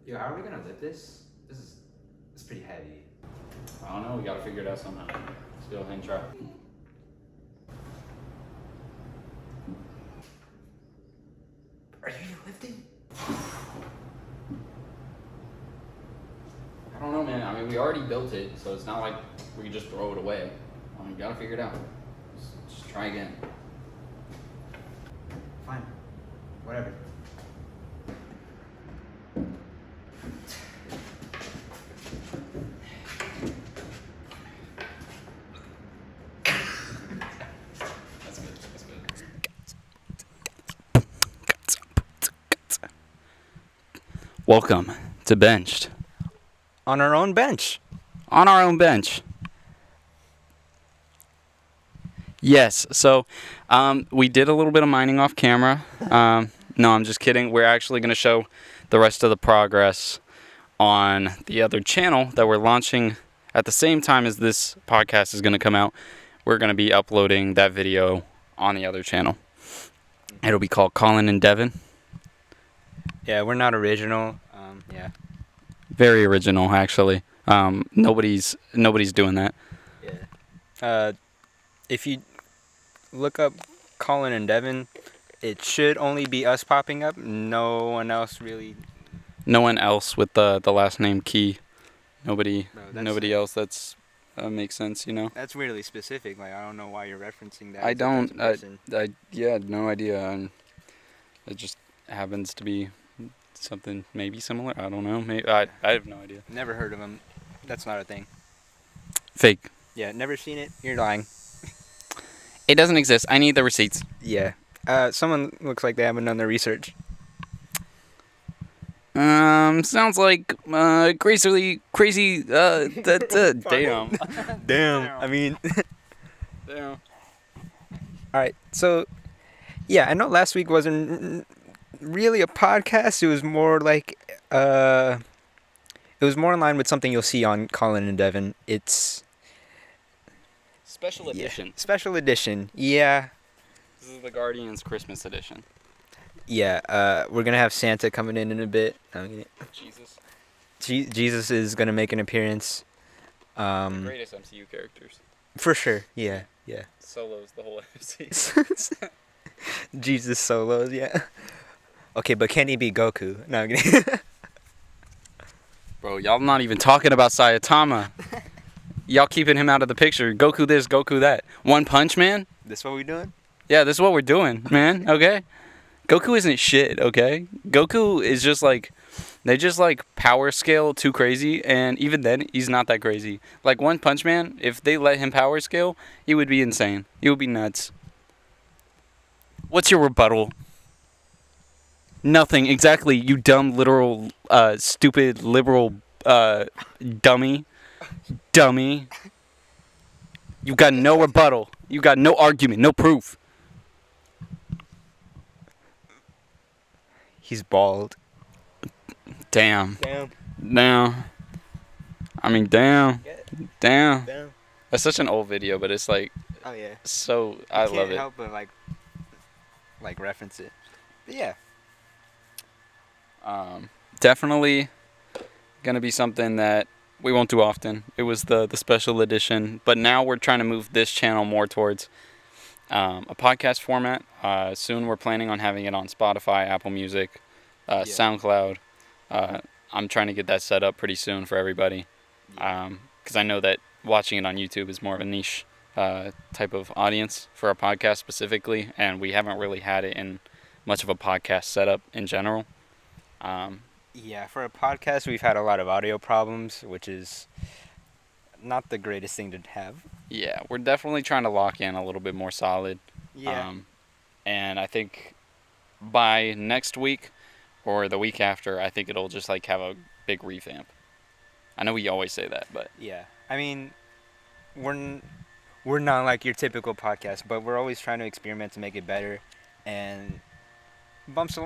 Yo, how are we gonna lift this? It's pretty heavy. I don't know. We gotta figure it out somehow. Let's go ahead and try. Are you lifting? I don't know, man. I mean, we already built it, so it's not like we can just throw it away. We gotta figure it out. Just try again. Fine. Whatever. That's good. That's good. Welcome to Benched. On our own bench. On our own bench. Yes, so we did a little bit of mining off camera. No, I'm just kidding. We're actually going to show the rest of the progress on the other channel that we're launching at the same time as this podcast is going to come out. We're going to be uploading that video on the other channel. It'll be called Colin and Devin. Yeah, we're not original. Yeah. Very original, actually. Nobody's doing that. Yeah. If you look up Colin and Devin, it should only be us popping up. No one else really. No one else with the last name Key. Nobody Bro, nobody else that's makes sense, you know. That's really specific. Like, I don't know why you're referencing that. I as a don't. person. Yeah, no idea. It just happens to be something maybe similar. I don't know. Maybe I have no idea. Never heard of him. That's not a thing. Fake. Yeah, never seen it. You're lying. It doesn't exist. I need the receipts. Yeah. Someone looks like they haven't done their research. Sounds like crazy. Damn. Damn. I mean. Damn. All right. So, yeah, I know last week wasn't really a podcast. It was more like it was more in line with something you'll see on Colin and Devin. It's Special edition. special edition. Yeah. This is the Guardians Christmas edition. Yeah. We're gonna have Santa coming in a bit. Jesus. Jesus is gonna make an appearance. The greatest MCU characters. For sure. Yeah. Yeah. Solos the whole MC. Jesus solos. Yeah. Okay, but can he be Goku? No. I'm kidding. Bro, y'all not even talking about Saitama. Y'all keeping him out of the picture. Goku this, Goku that. One Punch Man? This what we doing? Yeah, this is what we're doing, man. Okay? Goku isn't shit, okay? Goku is just like, they just like power scale too crazy, and even then, he's not that crazy. Like One Punch Man, if they let him power scale, he would be insane. He would be nuts. What's your rebuttal? Nothing. Exactly, you dumb, literal, stupid, liberal, dummy. Dummy. You got no rebuttal. You got no argument, no proof. He's bald. Damn. Damn. Damn. I mean, damn. Yeah. Damn. Damn. That's such an old video, but it's like Oh yeah. so. I love Can't it. help but like reference it. But yeah. Definitely gonna be something that we won't do often. It was the special edition, but now we're trying to move this channel more towards a podcast format. Soon we're planning on having it on Spotify, Apple Music, SoundCloud. I'm trying to get that set up pretty soon for everybody, because I know that watching it on YouTube is more of a niche type of audience for a podcast specifically, and we haven't really had it in much of a podcast setup in general. Yeah, for a podcast, we've had a lot of audio problems, which is not the greatest thing to have. Yeah, we're definitely trying to lock in a little bit more solid. Yeah. And I think by next week or the week after, I think it'll just like have a big revamp. I know we always say that, but Yeah. I mean, we're not like your typical podcast, but we're always trying to experiment to make it better, and bumps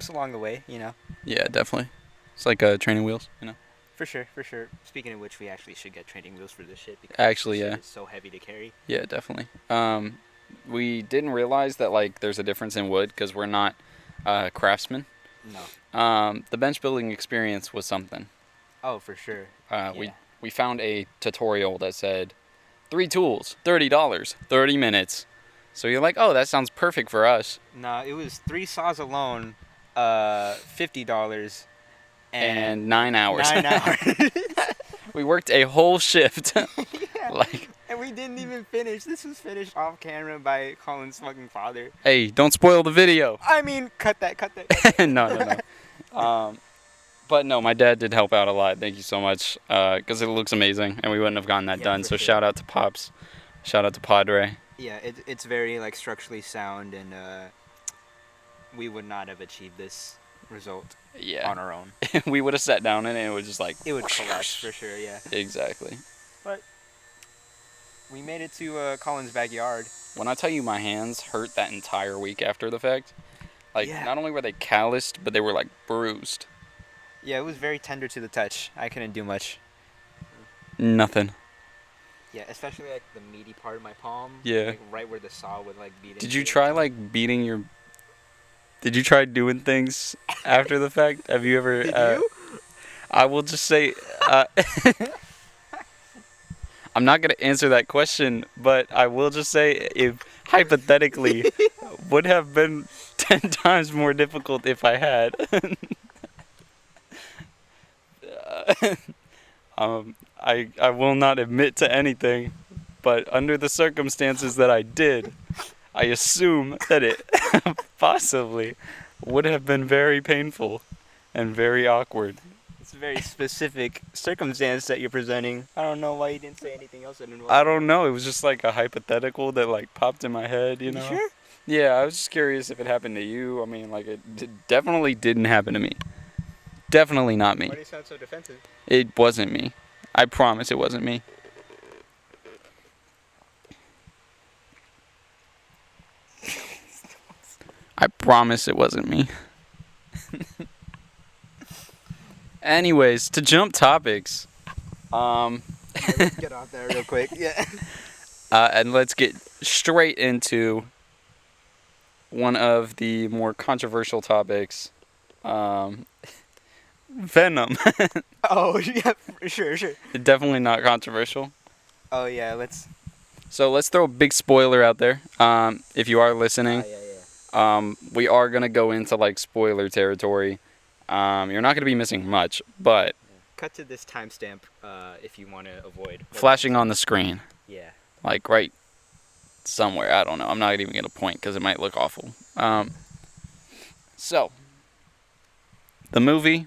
along the way, you know. yeah, definitely. It's like training wheels, you know. For sure, for sure. Speaking of which, we actually should get training wheels for this shit because Actually, this yeah. shit is so heavy to carry. Yeah, definitely. We didn't realize that like there's a difference in wood because we're not craftsmen. No. The bench building experience was something. Oh, for sure. We found a tutorial that said 3 tools, $30, 30 minutes. So you're like, oh, that sounds perfect for us. No, it was 3 saws alone, $50, And 9 hours. 9 hours. We worked a whole shift. Yeah. Like, And we didn't even finish. This was finished off camera by Colin's fucking father. hey, don't spoil the video. I mean, cut that. No. But no, my dad did help out a lot. Thank you so much. Because it looks amazing, and we wouldn't have gotten that done. for So sure. shout out to Pops. Shout out to Padre. Yeah, it's very like structurally sound, and we would not have achieved this result Yeah. on our own. We would have sat down and it would just like... It would collapse for sure. Yeah. Exactly. We made it to Colin's backyard. When I tell you my hands hurt that entire week after the fact, like, Yeah. not only were they calloused, but they were, like, bruised. Yeah, it was very tender to the touch. I couldn't do much. Nothing. Yeah, especially like the meaty part of my palm. Yeah. Like right where the saw would like beat. Did you try, like, beating your... Did you try doing things after the fact? Have you ever... Did you? I will just say... I'm not going to answer that question, but I will just say if hypothetically would have been 10 times more difficult if I had. I will not admit to anything, but under the circumstances that I did, I assume that it possibly would have been very painful and very awkward. It's a very specific circumstance that you're presenting. I don't know why you didn't say anything else. I don't know. It was just like a hypothetical that like popped in my head, you know? Sure? Yeah, I was just curious if it happened to you. I mean, like definitely didn't happen to me. Definitely not me. Why do you sound so defensive? It wasn't me. I promise it wasn't me. I promise it wasn't me. Anyways, to jump topics, Let's get off there real quick. Yeah. and let's get straight into one of the more controversial topics, Venom. Oh yeah, sure. Definitely not controversial. Oh yeah, let's. So let's throw a big spoiler out there. If you are listening, we are gonna go into like spoiler territory. You're not gonna be missing much, but Cut to this timestamp if you want to avoid flashing on the screen, Yeah. like right somewhere. I don't know. I'm not even gonna point because it might look awful. So the movie.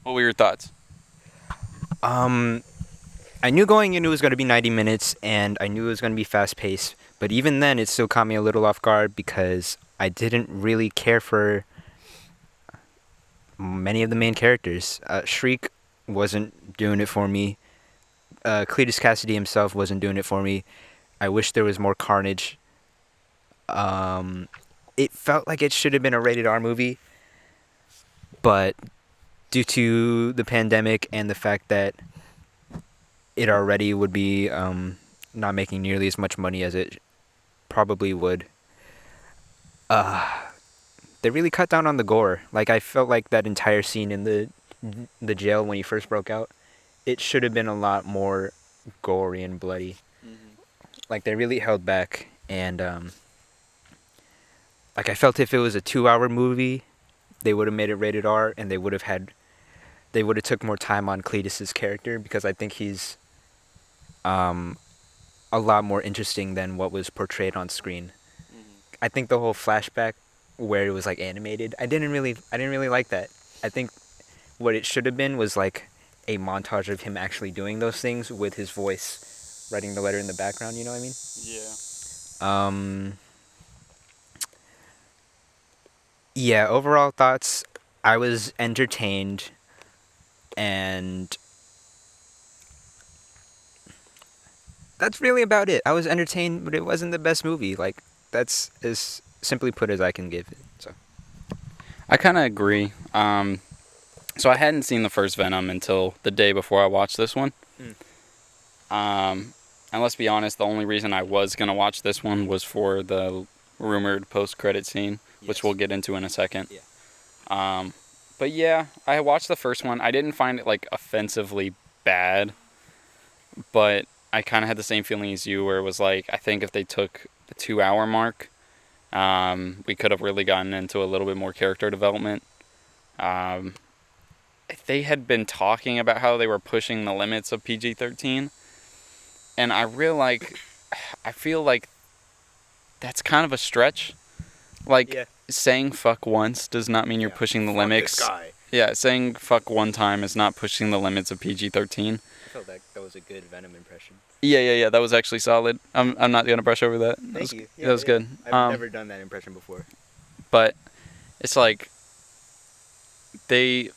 What were your thoughts? I knew going in it was going to be 90 minutes, and I knew it was going to be fast-paced. But even then, it still caught me a little off guard because I didn't really care for many of the main characters. Shriek wasn't doing it for me. Cletus Cassidy himself wasn't doing it for me. I wish there was more carnage. It felt like it should have been a rated R movie, but due to the pandemic and the fact that it already would be not making nearly as much money as it probably would, they really cut down on the gore. Like, I felt like that entire scene in the jail when he first broke out, it should have been a lot more gory and bloody. Like, they really held back, and like, I felt if it was a 2-hour movie, they would have made it rated R, and they would have took more time on Cletus's character, because I think he's a lot more interesting than what was portrayed on screen. I think the whole flashback where it was like animated, I didn't really like that. I think what it should have been was like a montage of him actually doing those things with his voice writing the letter in the background, you know what I mean? Yeah. Yeah, overall thoughts, I was entertained, and that's really about it. I was entertained, but it wasn't the best movie. Like, that's as simply put as I can give it. So I kind of agree. So I hadn't seen the first Venom until the day before I watched this one. And let's be honest, the only reason I was going to watch this one was for the rumored post-credit scene, which we'll get into in a second. Yeah. But yeah, I watched the first one. I didn't find it like offensively bad, but I kind of had the same feeling as you, where it was like, I think if they took the 2 hour mark, we could have really gotten into a little bit more character development. They had been talking about how they were pushing the limits of PG-13, and I feel like that's kind of a stretch. Like, Yeah. saying fuck once does not mean you're pushing the limits. Guy. Yeah, saying fuck one time is not pushing the limits of PG-13. I felt that was a good Venom impression. Yeah. That was actually solid. I'm not gonna brush over that. Thank you. That was good. I've never done that impression before. But it's like they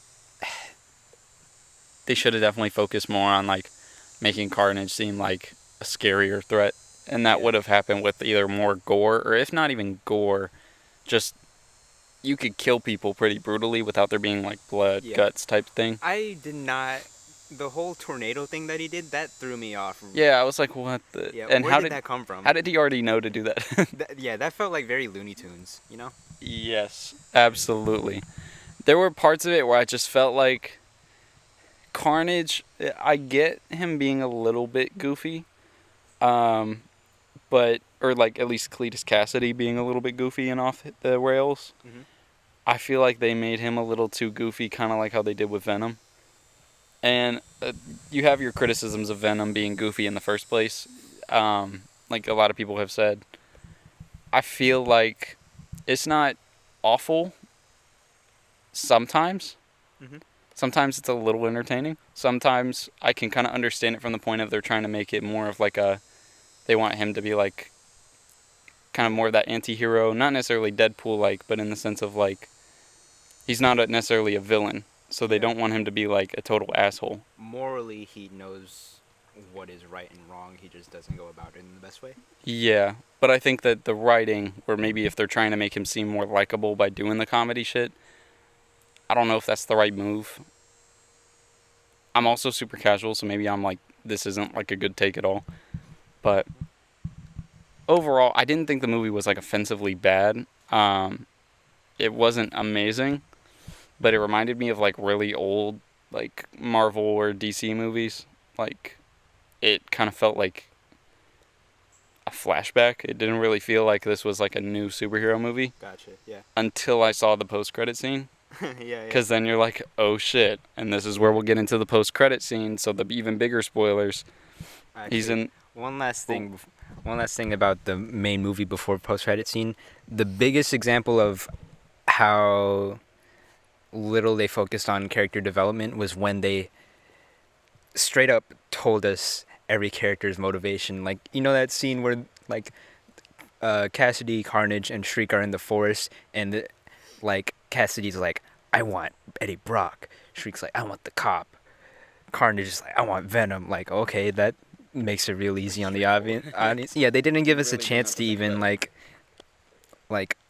should have definitely focused more on like making Carnage seem like a scarier threat, and that would have happened with either more gore, or if not even gore, just you could kill people pretty brutally without there being like blood, guts type thing. I did not. The whole tornado thing that he did, that threw me off. Yeah, I was like, what the? Yeah, and where how did that come from? How did he already know to do that? That felt like very Looney Tunes, you know? Yes, absolutely. There were parts of it where I just felt like Carnage, I get him being a little bit goofy, but, or like at least Cletus Cassidy being a little bit goofy and off the rails. Mm-hmm. I feel like they made him a little too goofy, kind of like how they did with Venom. And you have your criticisms of Venom being goofy in the first place, like a lot of people have said. I feel like it's not awful sometimes. Mm-hmm. Sometimes it's a little entertaining. Sometimes I can kind of understand it from the point of they're trying to make it more of like they want him to be like kind of more of that anti-hero, not necessarily Deadpool-like, but in the sense of like he's not necessarily a villain, so they don't want him to be like a total asshole. Morally, he knows what is right and wrong. He just doesn't go about it in the best way. Yeah, but I think that the writing, or maybe if they're trying to make him seem more likable by doing the comedy shit, I don't know if that's the right move. I'm also super casual, so maybe I'm like, this isn't like a good take at all. But overall, I didn't think the movie was like offensively bad. It wasn't amazing, but it reminded me of like really old like Marvel or DC movies. Like, it kind of felt like a flashback. It didn't really feel like this was like a new superhero movie. Gotcha, yeah. Until I saw the post-credit scene. Yeah. Because then you're like, oh shit. And this is where we'll get into the post-credit scene, so the even bigger spoilers. Actually, He's in... One last thing about the main movie before post-credit scene. The biggest example of how little they focused on character development was when they straight up told us every character's motivation. Like, you know that scene where like Cassidy, Carnage, and Shriek are in the forest, and like Cassidy's like, I want Eddie Brock. Shriek's like, I want the cop. Carnage is like, I want Venom. Like, okay, that makes it real easy on the audience. Yeah, they didn't give us a chance to even like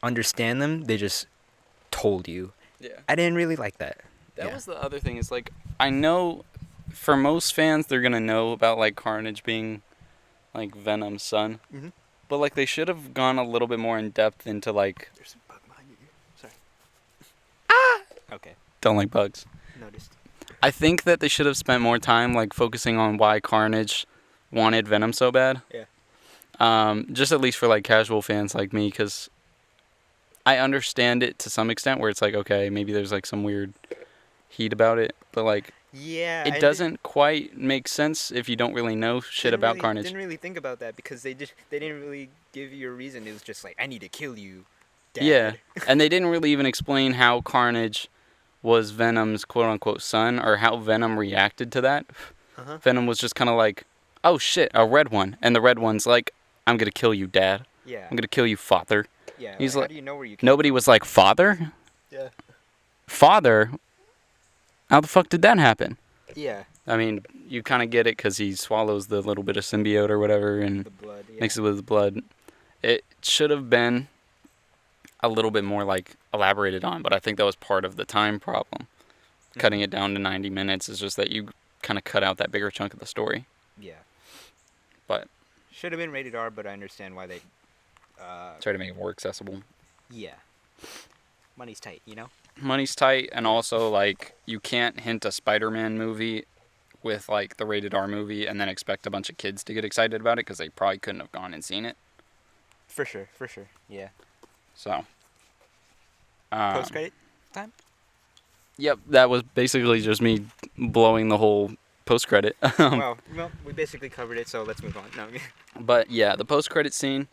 understand them. They just told you. Yeah. I didn't really like that. That was the other thing, is like, I know for most fans they're gonna know about like Carnage being like Venom's son. Mm-hmm. But like they should have gone a little bit more in depth into like... There's a bug behind you. Sorry. Ah! Okay. Don't like bugs. Noticed. I think that they should have spent more time like focusing on why Carnage wanted Venom so bad. Yeah. Just at least for like casual fans like me, because I understand it to some extent, where it's like, okay, maybe there's like some weird heat about it, but like, yeah, it doesn't quite make sense if you don't really know shit about Carnage. Didn't really think about that, because they didn't really give you a reason. It was just like, I need to kill you, Dad. Yeah, and they didn't really even explain how Carnage was Venom's quote-unquote son, or how Venom reacted to that. Uh-huh. Venom was just kind of like, oh shit, a red one. And the red one's like, I'm gonna kill you, Dad. Yeah. I'm gonna kill you, Father. Yeah. He's how like, do you know where you nobody was like, Father? Yeah. Father? How the fuck did that happen? Yeah. I mean, you kind of get it because he swallows the little bit of symbiote or whatever and The blood. Yeah. mixes it with the blood. It should have been a little bit more like elaborated on, but I think that was part of the time problem. Mm-hmm. Cutting it down to 90 minutes is just that you kind of cut out that bigger chunk of the story. Yeah. But Should have been rated R, but I understand why they. try to make it more accessible. Yeah. Money's tight, you know. Money's tight, and also like you can't hint a Spider-Man movie with like the rated R movie and then expect a bunch of kids to get excited about it because they probably couldn't have gone and seen it. For sure. Yeah. So. Post credit time. Yep, that was basically just me blowing the whole post credit. Well, we basically covered it, so let's move on. No. But yeah, the post credit scene,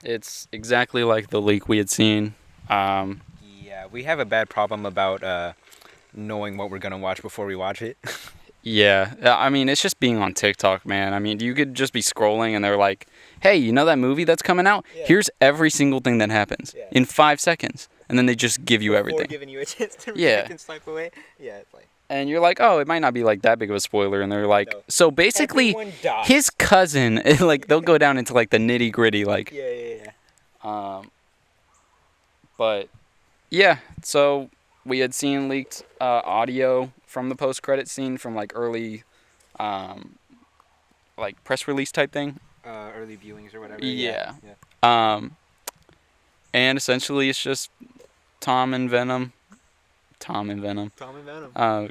it's exactly like the leak we had seen. Yeah, we have a bad problem about knowing what we're gonna watch before we watch it. Yeah, I mean, it's just being on TikTok, man. I mean, you could just be scrolling and they're like, hey, you know that movie that's coming out? Yeah. Here's every single thing that happens in 5 seconds. And then they just give you everything. Before giving you a chance to Yeah. react and swipe away. Yeah, it's like. And you're like, oh, it might not be like that big of a spoiler. And they're like, No. so basically, Everyone dies. his cousin, like, they'll go down into like the nitty gritty, like, Yeah. but yeah, so we had seen leaked audio from the post credit scene from like early, like press release type thing. Early viewings or whatever. Yeah. And essentially it's just Tom and Venom. Tom and Venom.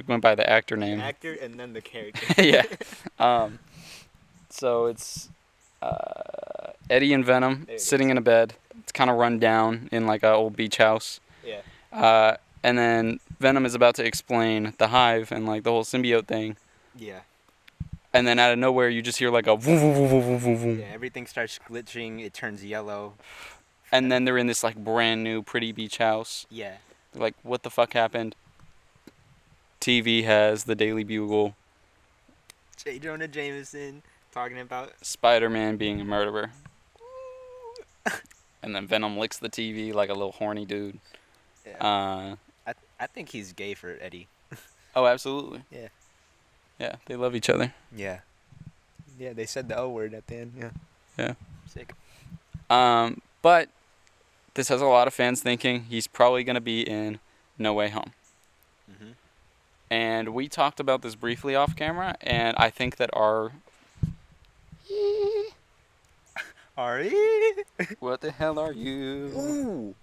Went by the actor name. The actor and then the character. Yeah. So it's Eddie and Venom There it sitting in a bed. It's kind of run down in like an old beach house. Yeah. And then Venom is about to explain the hive and like the whole symbiote thing. Yeah. And then out of nowhere you just hear like a vroom, vroom, vroom, vroom, vroom, vroom. Yeah. Everything starts glitching. It turns yellow. And then they're in this like brand new pretty beach house. Yeah. They're like, what the fuck happened? TV has the Daily Bugle. J. Jonah Jameson talking about Spider-Man being a murderer. And then Venom licks the TV like a little horny dude. Yeah. I think he's gay for Eddie. Oh, absolutely. Yeah. Yeah, they love each other. Yeah. Yeah, they said the O word at the end. Yeah. Yeah. Sick. But this has a lot of fans thinking he's probably going to be in No Way Home. Mm-hmm. And we talked about this briefly off camera, and I think that our... Ari? What the hell are you? Ooh.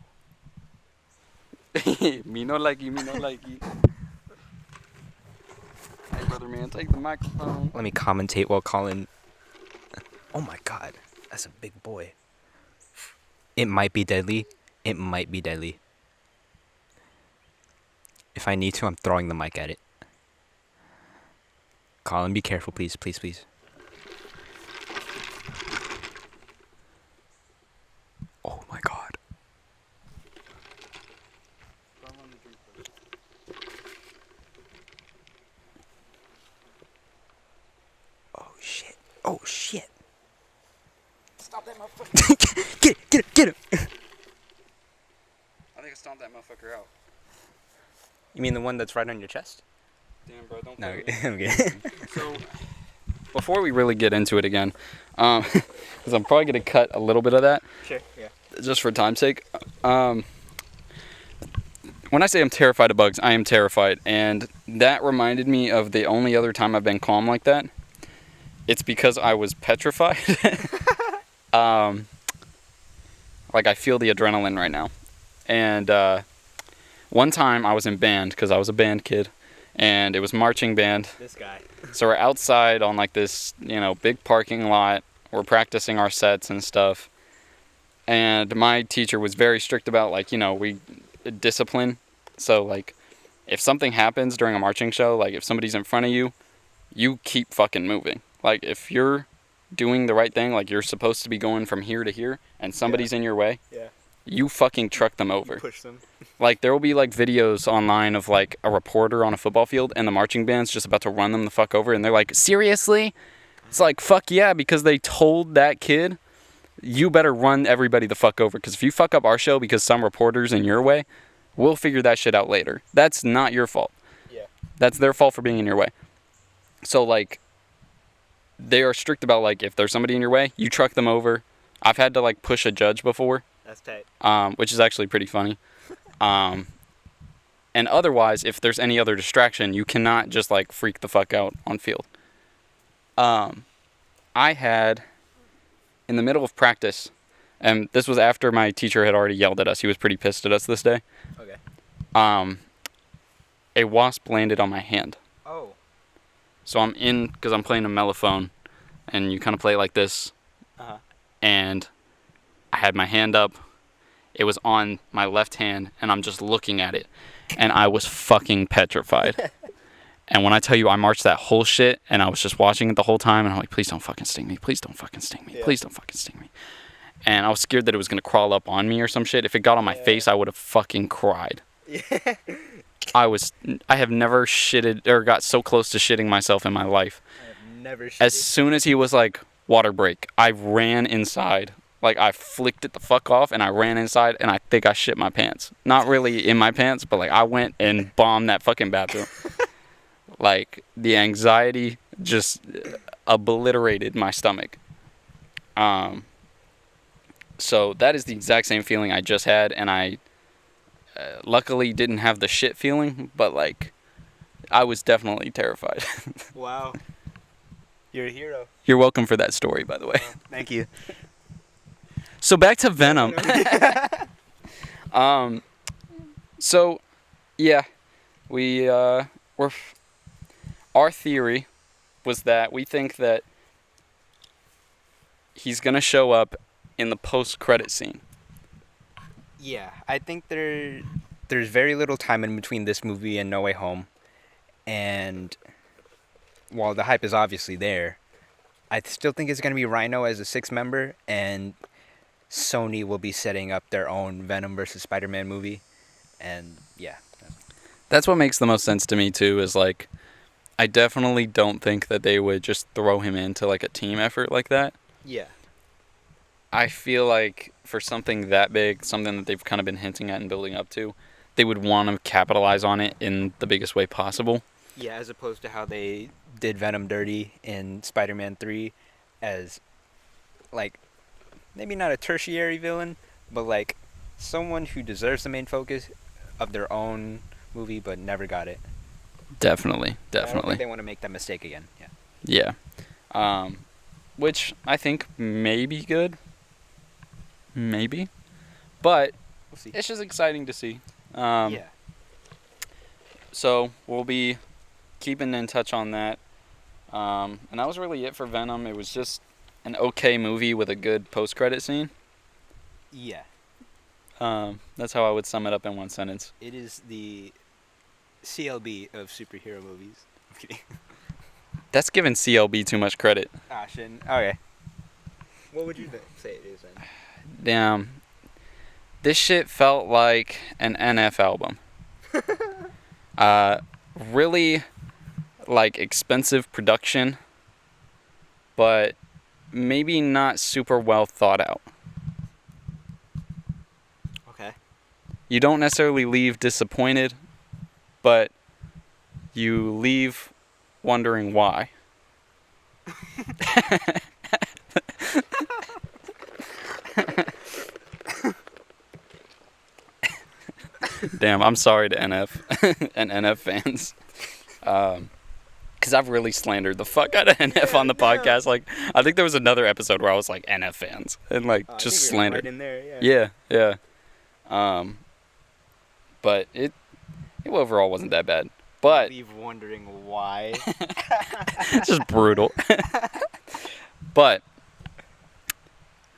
Me no likey, me no likey. Hey, brother man, take the microphone. Let me commentate while Colin. Oh my god, that's a big boy. It might be deadly. It might be deadly. If I need to, I'm throwing the mic at it. Colin, be careful, please, please, please. Oh my god. Oh shit. Oh shit. Stop that motherfucker. Get him. I think I stomped that motherfucker out. You mean the one that's right on your chest? Damn, bro, don't No, play with I'm me. kidding. So, before we really get into it again, because I'm probably going to cut a little bit of that, Sure, yeah. just for time's sake. When I say I'm terrified of bugs, I am terrified. And that reminded me of the only other time I've been calm like that. It's because I was petrified. Like, I feel the adrenaline right now. And one time I was in band, because I was a band kid, and it was marching band. This guy. So we're outside on like this, big parking lot. We're practicing our sets and stuff. And my teacher was very strict about we discipline. So like if something happens during a marching show, like if somebody's in front of you, you keep fucking moving. Like if you're doing the right thing, like you're supposed to be going from here to here and somebody's in your way, you fucking truck them over. Push them. Like there will be like videos online of like a reporter on a football field and the marching band's just about to run them the fuck over and they're like, seriously? It's like, fuck yeah, because they told that kid, you better run everybody the fuck over, because if you fuck up our show because some reporter's in your way, we'll figure that shit out later. That's not your fault. Yeah. That's their fault for being in your way. So like they are strict about like if there's somebody in your way, you truck them over. I've had to like push a judge before. That's tight. Which is actually pretty funny. And otherwise, if there's any other distraction, you cannot just like freak the fuck out on field. I had, in the middle of practice, and this was after my teacher had already yelled at us. He was pretty pissed at us this day. Okay. A wasp landed on my hand. Oh. So I'm in, because I'm playing a mellophone, and you kind of play it like this. Uh-huh. And I had my hand up. It was on my left hand, and I'm just looking at it. And I was fucking petrified. And when I tell you I marched that whole shit, and I was just watching it the whole time, and I'm like, please don't fucking sting me. Please don't fucking sting me. Yeah. Please don't fucking sting me. And I was scared that it was going to crawl up on me or some shit. If it got on my face, I would have fucking cried. Yeah. I have never shitted or got so close to shitting myself in my life. I have never As soon as he was like, water break, I ran inside. Like, I flicked it the fuck off, and I ran inside, and I think I shit my pants. Not really in my pants, but, like, I went and bombed that fucking bathroom. Like, the anxiety just obliterated my stomach. So that is the exact same feeling I just had, and I luckily didn't have the shit feeling, but, like, I was definitely terrified. Wow. You're a hero. You're welcome for that story, by the way. Thank you. So back to Venom. So, yeah, our theory was that we think that he's gonna show up in the post-credit scene. Yeah, I think there's very little time in between this movie and No Way Home, and while the hype is obviously there, I still think it's gonna be Rhino as a sixth member, and Sony will be setting up their own Venom versus Spider-Man movie, and yeah. That's what makes the most sense to me too. Is like, I definitely don't think that they would just throw him into like a team effort like that. Yeah. I feel like for something that big, something that they've kind of been hinting at and building up to, they would want to capitalize on it in the biggest way possible. Yeah, as opposed to how they did Venom dirty in Spider-Man 3 as, like, maybe not a tertiary villain, but, like, someone who deserves the main focus of their own movie but never got it. Definitely. I don't think they want to make that mistake again. Yeah. Yeah. Which I think may be good. Maybe. But We'll see. it's just exciting to see. Yeah. So we'll be keeping in touch on that. And that was really it for Venom. It was just an okay movie with a good post-credit scene. Yeah. That's how I would sum it up in one sentence. It is the CLB of superhero movies. I'm kidding. That's giving CLB too much credit. Ah, shouldn't. Okay. What would you say it is then? Damn. This shit felt like an NF album. Really, like, expensive production, but maybe not super well thought out. Okay. You don't necessarily leave disappointed, but you leave wondering why. Damn, I'm sorry to NF and NF fans. Because I've really slandered the fuck out of NF on the podcast. Like, I think there was another episode where I was like, NF fans. And, like, just slandered. Right in there, yeah. Yeah. But it overall wasn't that bad. But Leave wondering why. it's just brutal. But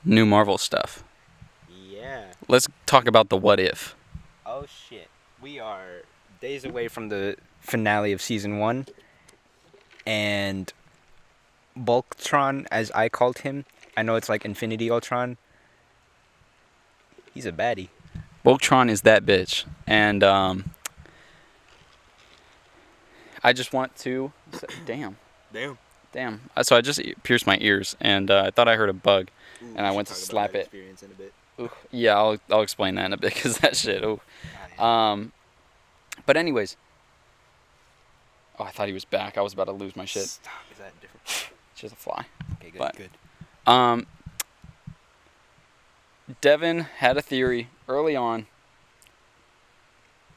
new Marvel stuff. Yeah. Let's talk about the what if. Oh shit. We are days away from the finale of season 1. And Bulktron, as I called him, I know it's like Infinity Ultron. He's a baddie. Voltron is that bitch. And I just want to... Damn. So I just pierced my ears, and I thought I heard a bug. Ooh, And I went to talk about slap that it. experience in a bit. Ooh, yeah, I'll explain that in a bit, because that shit, ooh. But anyways. Oh, I thought he was back. I was about to lose my shit. Stop. Is that different? It's just a fly. Okay, good, But- good. Devin had a theory early on,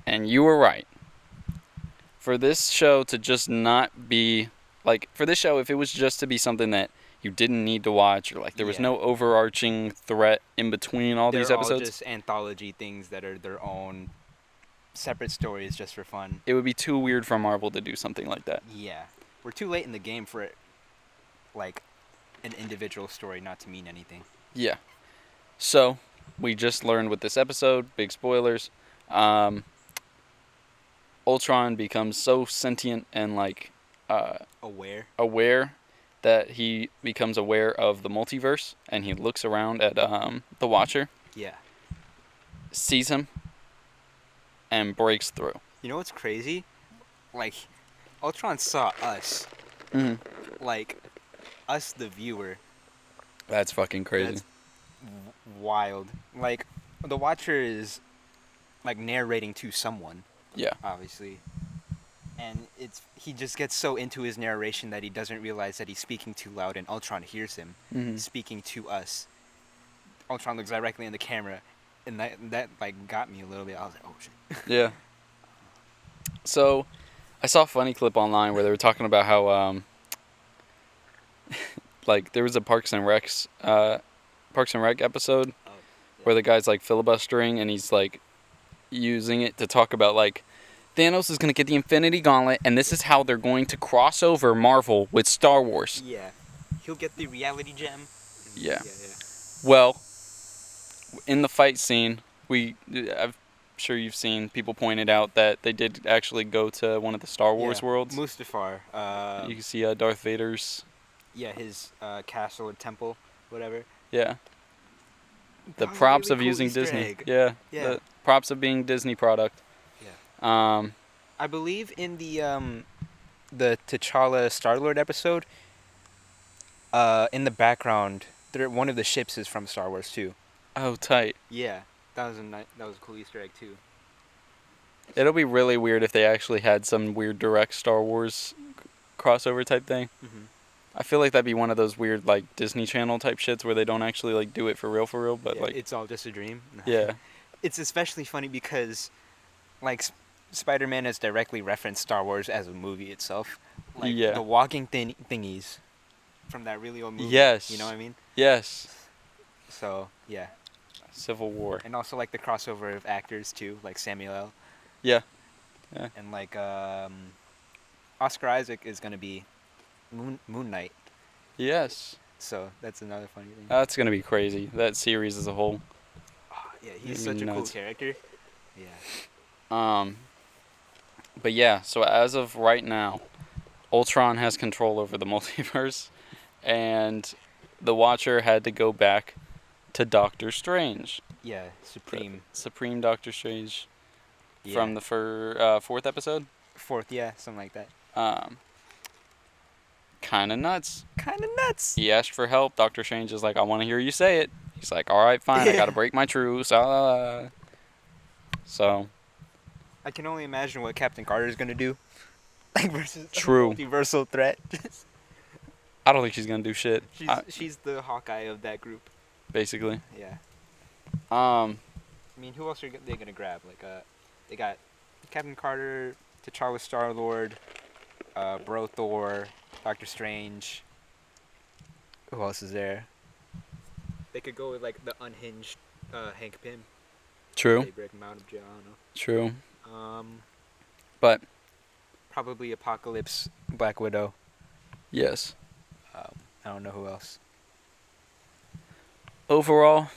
and you were right. For this show to just not be, like, for this show, if it was just to be something that you didn't need to watch, or, like, there was Yeah. no overarching threat in between all these They're all episodes, just anthology things that are their own separate stories just for fun. It would be too weird for Marvel to do something like that. Yeah, we're too late in the game for it, like, an individual story not to mean anything. Yeah. So, we just learned with this episode, big spoilers, Ultron becomes so sentient and, like, aware that he becomes aware of the multiverse, and he looks around at the Watcher, Yeah. sees him, and breaks through. You know what's crazy? Like, Ultron saw us. Mm-hmm. Like, us, the viewer. That's fucking crazy. That's wild. Like, the Watcher is, like, narrating to someone, Yeah. obviously. And he just gets so into his narration that he doesn't realize that he's speaking too loud, and Ultron hears him Mm-hmm. speaking to us. Ultron looks directly in the camera, and that like got me a little bit. I was like, oh shit. Yeah. So, I saw a funny clip online where they were talking about how, like, there was a Parks and Rec episode where the guy's, like, filibustering, and he's, like, using it to talk about, like, Thanos is going to get the Infinity Gauntlet, and this is how they're going to cross over Marvel with Star Wars. Yeah. He'll get the reality gem. Yeah. Well, in the fight scene, I'm sure you've seen people pointed out that they did actually go to one of the Star Wars worlds. Mustafar. You can see Darth Vader's. Yeah, his castle or temple, whatever. Yeah. The That was a props really of cool using Easter Disney. egg. Yeah. Yeah. The props of being Disney product. Yeah. I believe in the T'Challa Star-Lord episode, in the background, one of the ships is from Star Wars too. Oh, tight. Yeah, that was a cool Easter egg too. It'll be really weird if they actually had some weird direct Star Wars crossover type thing. Mm-hmm. I feel like that'd be one of those weird, like, Disney Channel type shits where they don't actually, like, do it for real, but, Yeah, like... it's all just a dream. Yeah. It's especially funny because, like, Spider-Man has directly referenced Star Wars as a movie itself. Like, Yeah. the walking thingies from that really old movie. Yes. You know what I mean? Yes. So, yeah. Civil War. And also, like, the crossover of actors, too, like Samuel L. Yeah. Yeah. And, like, Oscar Isaac is going to be Moon Knight. Yes. So, that's another funny thing. That's gonna be crazy. That series as a whole. Yeah, he's such a cool nuts. character. Yeah. But yeah, so as of right now, Ultron has control over the multiverse, and the Watcher had to go back to Doctor Strange. Yeah, Supreme. Supreme Doctor Strange Yeah. from the fourth episode. Fourth, yeah, something like that. Kind of nuts. Kind of nuts. He asked for help. Doctor Strange is like, I want to hear you say it. He's like, all right, fine. I got to break my truce. So, I can only imagine what Captain Carter is gonna do. Like versus True. a multiversal threat. I don't think she's going to do shit. She's the Hawkeye of that group. Basically. Yeah. Um, I mean, who else are they gonna grab? Like, they got Captain Carter, T'Challa, Star-Lord, Bro Thor, Doctor Strange. Who else is there? They could go with like the unhinged Hank Pym. True. They break him out of jail. I don't True. know. But, Probably Apocalypse, Black Widow. yes. I don't know who else. Overall,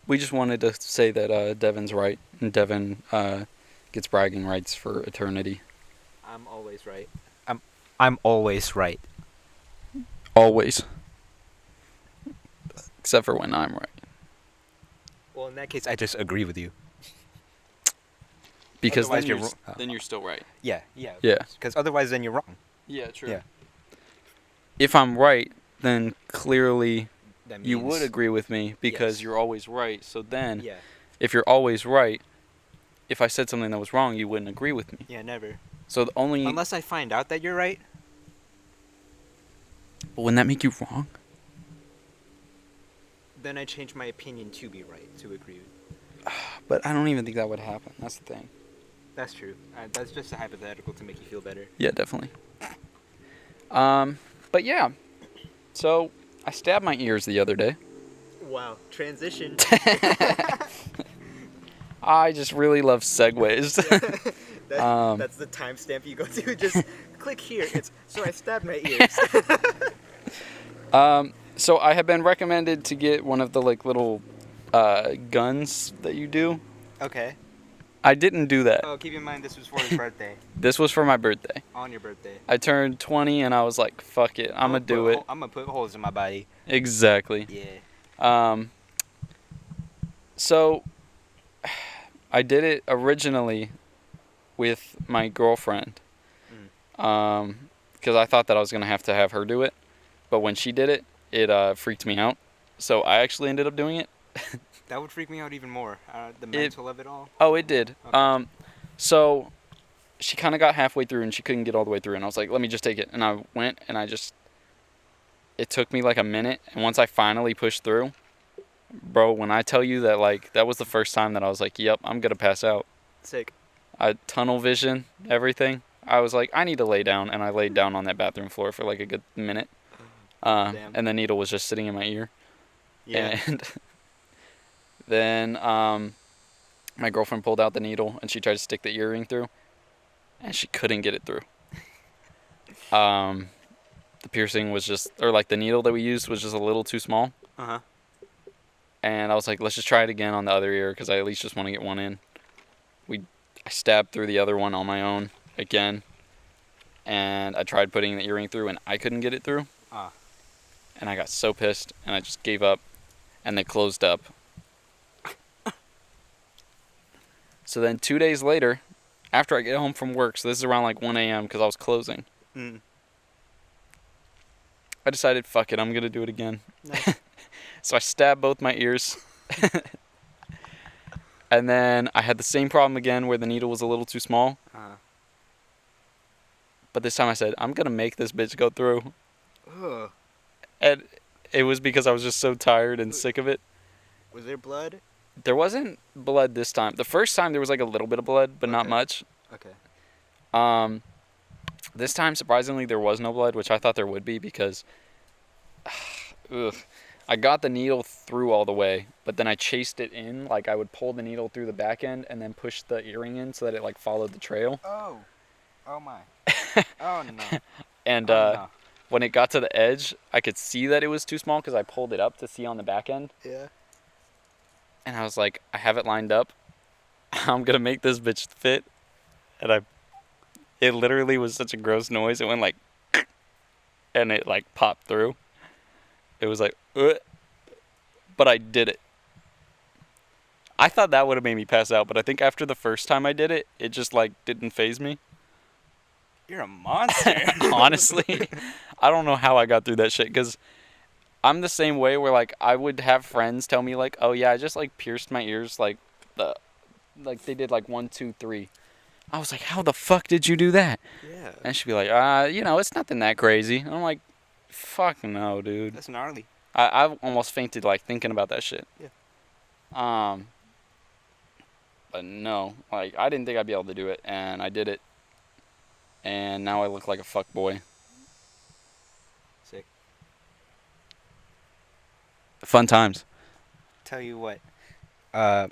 we just wanted to say that Devin's right, and Devin gets bragging rights for eternity. I'm always right. I'm always right. Always. Except for when I'm right. Well, in that case, I just agree with you. Because Otherwise then you're you're, wrong. then you're still right. Yeah, yeah. Yeah. Because otherwise, then you're wrong. Yeah, true. Yeah. If I'm right, then clearly That you means- would agree with me because Yes. you're always right. So then, Yeah. if you're always right, if I said something that was wrong, you wouldn't agree with me. Yeah, never. So the only... Unless I find out that you're right. But wouldn't that make you wrong? Then I change my opinion to be right, to agree with. But I don't even think that would happen. That's the thing. That's true. That's just a hypothetical to make you feel better. Yeah, definitely. But yeah. So, I stabbed my ears the other day. Wow. Transition. I just really love segues. That's the timestamp you go to. Just click here. So I stabbed my ears. So I have been recommended to get one of the like little guns that you do. Okay. I didn't do that. Oh, keep in mind this was for his birthday. This was for my birthday. On your birthday. I turned 20 and I was like, fuck it, I'm gonna do it. I'm gonna put holes in my body. Exactly. Yeah. So I did it originally with my girlfriend. Because I thought that I was gonna have to have her do it, but when she did it, it freaked me out. So I actually ended up doing it. That would freak me out even more. The mental of it all. Oh, it did. Okay. So she kind of got halfway through and she couldn't get all the way through, and I was like, let me just take it. And I went and it took me like a minute, and once I finally pushed through, bro, when I tell you that, like, that was the first time that I was like, yep, I'm gonna pass out. Sick. I tunnel vision, everything. I was like, I need to lay down, and I laid down on that bathroom floor for like a good minute. Damn. And the needle was just sitting in my ear. Yeah. And then my girlfriend pulled out the needle and she tried to stick the earring through, and she couldn't get it through. The piercing was just, or like the needle that we used was just a little too small. Uh-huh. And I was like, let's just try it again on the other ear because I at least just want to get one in. I stabbed through the other one on my own again, and I tried putting the earring through and I couldn't get it through. And I got so pissed and I just gave up, and they closed up. So then 2 days later, after I get home from work, so this is around like 1 a.m. because I was closing, I decided, fuck it, I'm going to do it again. Nice. So I stabbed both my ears. And then I had the same problem again where the needle was a little too small. But this time I said, I'm going to make this bitch go through. Ugh. And it was because I was just so tired and sick of it. Was there blood? There wasn't blood this time. The first time there was like a little bit of blood, but not Okay. much. Okay. This time, surprisingly, there was no blood, which I thought there would be because I got the needle through all the way, but then I chased it in. Like, I would pull the needle through the back end and then push the earring in so that it like followed the trail. Oh. Oh my. Oh no. And no. when it got to the edge, I could see that it was too small because I pulled it up to see on the back end. Yeah. And I was like, I have it lined up. I'm going to make this bitch fit. And it literally was such a gross noise. It went like, and it like popped through. It was like, but I did it. I thought that would have made me pass out, but I think after the first time I did it, it just like didn't faze me. You're a monster. Honestly, I don't know how I got through that shit because I'm the same way where like I would have friends tell me like, oh yeah, I just like pierced my ears like they did like 1, 2, 3. I was like, how the fuck did you do that? Yeah. And she'd be like, it's nothing that crazy. And I'm like, fuck no, dude. That's gnarly. I almost fainted like thinking about that shit. Yeah. But no, like I didn't think I'd be able to do it, and I did it. And now I look like a fuck boy. Sick. Fun times. Tell you what. I'll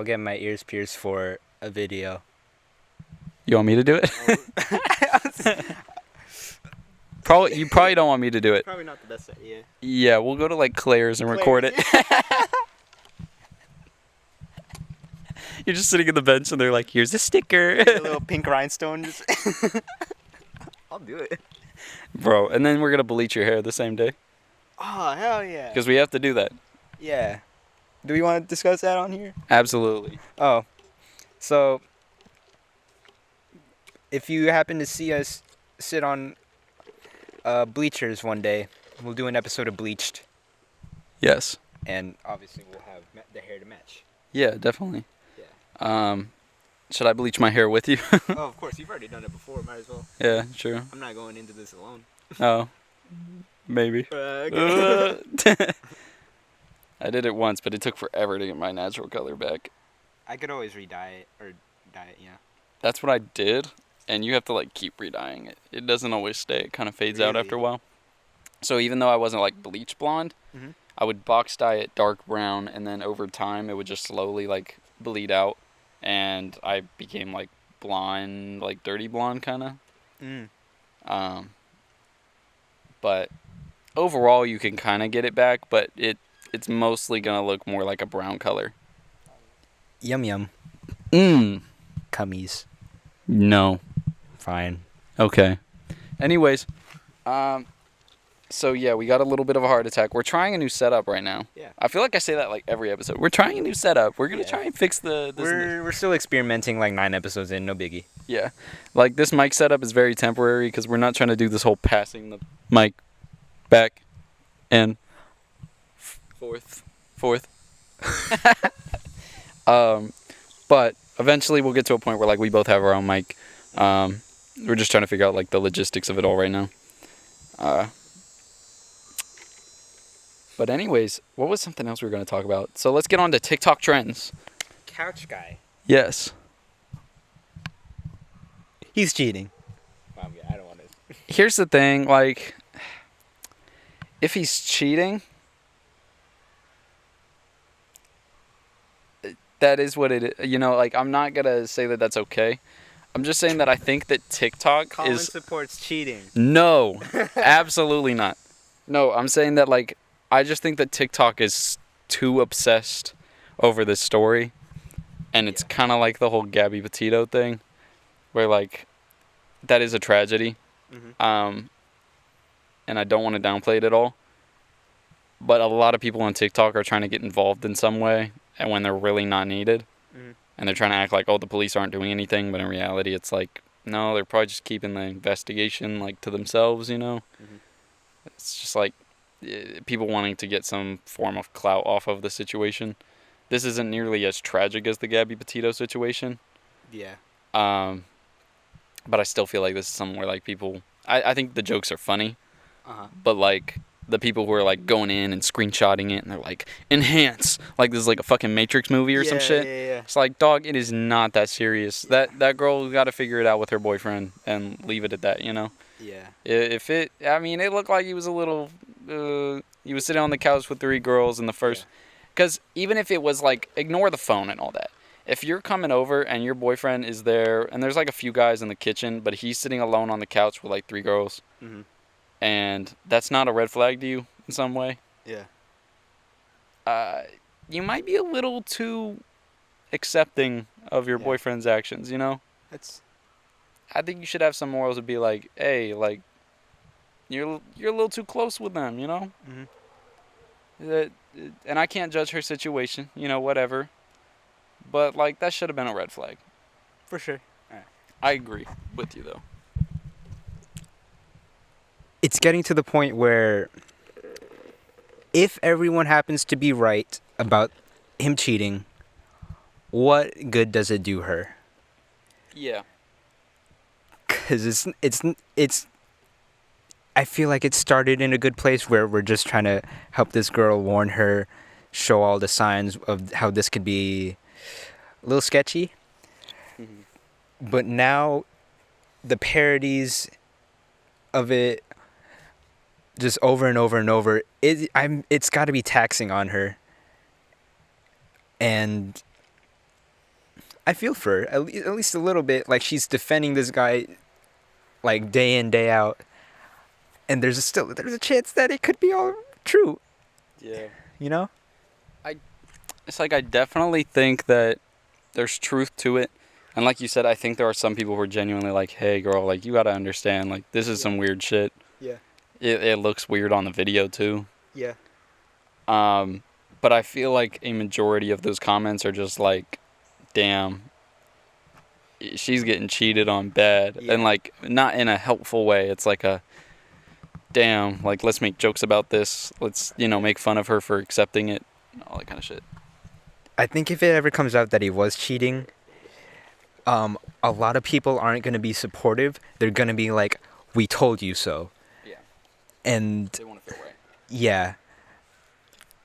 get my ears pierced for a video. You want me to do it? You probably don't want me to do it. Probably not the best idea. Yeah, we'll go to like Claire's and record it. You're just sitting on the bench and they're like, here's a sticker. A little pink rhinestone. I'll do it. Bro, and then we're going to bleach your hair the same day. Oh, hell yeah. Because we have to do that. Yeah. Do we want to discuss that on here? Absolutely. Oh. So, if you happen to see us sit on bleachers one day, we'll do an episode of Bleached. Yes. And obviously we'll have the hair to match. Yeah, definitely. Yeah. Should I bleach my hair with you? Oh, of course. You've already done it before. Might as well. Yeah, true. I'm not going into this alone. Oh, maybe. Okay. I did it once, but it took forever to get my natural color back. I could always re-dye it, or dye it, yeah. That's what I did, and you have to like keep re-dyeing it. It doesn't always stay. It kind of fades out Really? after a while. So even though I wasn't like bleach blonde, Mhm. I would box dye it dark brown, and then over time it would just slowly like bleed out, and I became like blonde, like dirty blonde kind of. Mm. But overall, you can kind of get it back, but it's mostly gonna look more like a brown color. Yum yum. Cummies. No. Fine. Okay. Anyways, so yeah, we got a little bit of a heart attack. We're trying a new setup right now. Yeah. I feel like I say that like every episode. We're trying a new setup. We're gonna try and fix this. We're still experimenting, like 9 episodes in. No biggie. Yeah, like this mic setup is very temporary because we're not trying to do this whole passing the mic back and forth. But eventually we'll get to a point where like we both have our own mic. We're just trying to figure out like the logistics of it all right now. But anyways, what was something else we were going to talk about? So let's get on to TikTok trends. Couch guy. Yes. He's cheating. I don't want to. Here's the thing, like, if he's cheating, that is what it is. You know, like, I'm not going to say that that's okay. I'm just saying that I think that TikTok Colin supports cheating. No, absolutely not. No, I'm saying that, like, I just think that TikTok is too obsessed over this story. And it's kind of like the whole Gabby Petito thing, where, like, that is a tragedy. Mm-hmm. And I don't want to downplay it at all. But a lot of people on TikTok are trying to get involved in some way, and when they're really not needed. Mm-hmm. And they're trying to act like, oh, the police aren't doing anything, but in reality, it's like, no, they're probably just keeping the investigation, like, to themselves, you know? Mm-hmm. It's just like people wanting to get some form of clout off of the situation. This isn't nearly as tragic as the Gabby Petito situation. Yeah. But I still feel like this is something where, like, people... I think the jokes are funny, Uh-huh. but, like, the people who are, like, going in and screenshotting it, and they're like, enhance! Like, this is, like, a fucking Matrix movie or some shit. Yeah. It's like, dog, it is not that serious. That girl got to figure it out with her boyfriend and leave it at that, you know? Yeah. If it... I mean, it looked like he was a little... he was sitting on the couch with 3 girls in the first... Because even if it was, like, ignore the phone and all that. If you're coming over and your boyfriend is there, and there's, like, a few guys in the kitchen, but he's sitting alone on the couch with, like, 3 girls, Mm-hmm. and that's not a red flag to you in some way, Yeah. you might be a little too accepting of your boyfriend's actions, you know? I think you should have some morals to be like, hey, like, you're a little too close with them, you know? Mm-hmm. And I can't judge her situation, you know, whatever. But, like, that should have been a red flag. For sure. I agree with you, though. It's getting to the point where if everyone happens to be right about him cheating, what good does it do her? Yeah. Because it's I feel like it started in a good place where we're just trying to help this girl, warn her, show all the signs of how this could be a little sketchy. Mm-hmm. But now the parodies of it just over and over and over, it's got to be taxing on her. And I feel for her, at least a little bit. Like, she's defending this guy, like, day in, day out. And there's a chance that it could be all true. Yeah. You know? It's like, I definitely think that there's truth to it. And like you said, I think there are some people who are genuinely like, hey, girl, like, you got to understand, like, this is some weird shit. Yeah. It looks weird on the video, too. Yeah. But I feel like a majority of those comments are just like, damn, she's getting cheated on bad. Yeah. And, like, not in a helpful way. It's like a, damn, like, let's make jokes about this. Let's, you know, make fun of her for accepting it. All that kind of shit. I think if it ever comes out that he was cheating, a lot of people aren't going to be supportive. They're going to be like, we told you so. Yeah. And They want to feel right. yeah,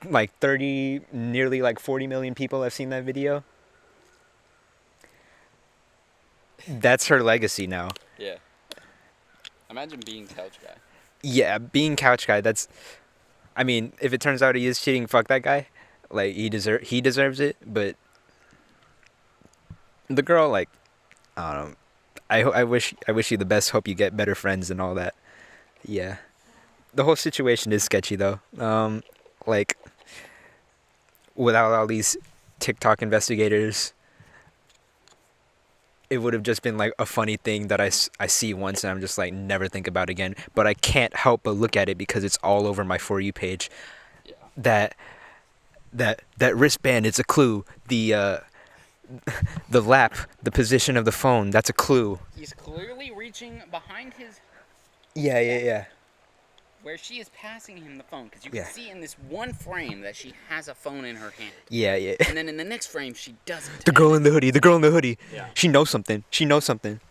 like nearly like 40 million people have seen that video. That's her legacy now. Yeah. Imagine being couch guy. Yeah, being couch guy, I mean, if it turns out he is cheating, fuck that guy. Like he deserves it. But the girl, like, I don't know. I wish you the best. Hope you get better friends and all that. Yeah, the whole situation is sketchy though. Like, without all these TikTok investigators, it would have just been like a funny thing that I see once and I'm just like never think about again. But I can't help but look at it because it's all over my For You page. Yeah. That wristband, it's a clue. The lap, the position of the phone, that's a clue. He's clearly reaching behind his Yeah. where she is passing him the phone, because you Yeah. can see in this one frame that she has a phone in her hand. Yeah. And then in the next frame, she doesn't. The girl in the hoodie. Yeah. She knows something.